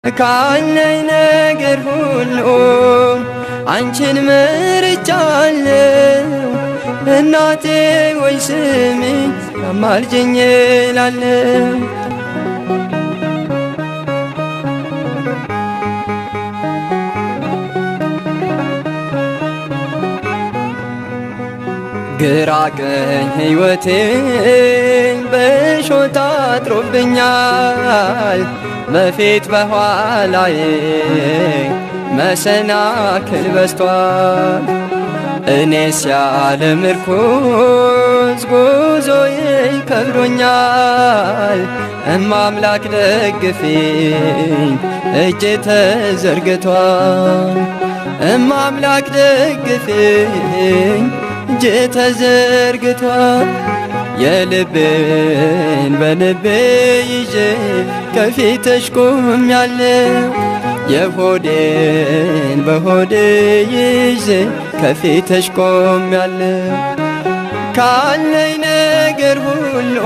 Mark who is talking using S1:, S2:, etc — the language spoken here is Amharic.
S1: ካለኝ ነገር ሁሉ አንቺን መርጫለሁ። እናቴ ወይ ስሚኝ አማልጅኝ እላለሁ። ግራ ቀኝ ሕይወቴን በእሾህ ታጥሮብኛል። በፊት በኋላዬ መሰናክል በዝቷል። እኔስ ያለ ምርኩዝ ጉዞዬ ከብዶኛል። እማምላክ ደግፊኝ እጄ ተዘርግቷል። እማምላክ ደግፊኝ እጄ ተዘርግቷል። የልቤን በልቤ ይዤ ከፊትሽ ቆሜያለሁ። የሆዴን በሆዴ ይዤ ከፊትሽ ቆሜያለሁ። ካለኝ ነገር ሁሉ